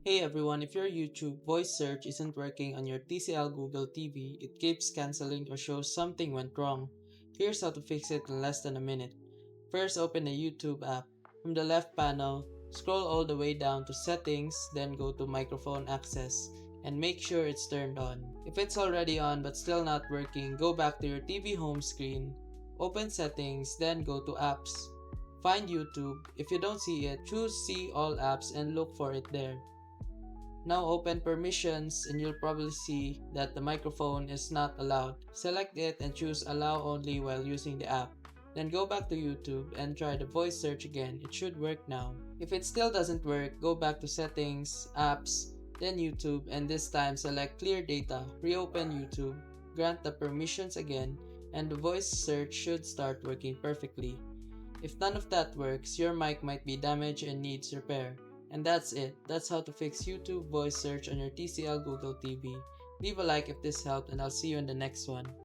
Hey everyone, if your YouTube voice search isn't working on your TCL Google TV, it keeps canceling or shows something went wrong. Here's how to fix it in less than a minute. First, open the YouTube app. From the left panel, scroll all the way down to Settings, then go to Microphone Access, and make sure it's turned on. If it's already on but still not working, go back to your TV home screen, open Settings, then go to Apps. Find YouTube. If you don't see it, choose See All Apps and look for it there. Now open permissions and you'll probably see that the microphone is not allowed. Select it and choose allow only while using the app. Then go back to YouTube and try the voice search again. It should work now. If it still doesn't work, go back to settings, apps, then YouTube, and this time select clear data. Reopen YouTube, grant the permissions again, and the voice search should start working perfectly. If none of that works, your mic might be damaged and needs repair. And that's it. That's how to fix YouTube voice search on your TCL Google TV. Leave a like if this helped, and I'll see you in the next one.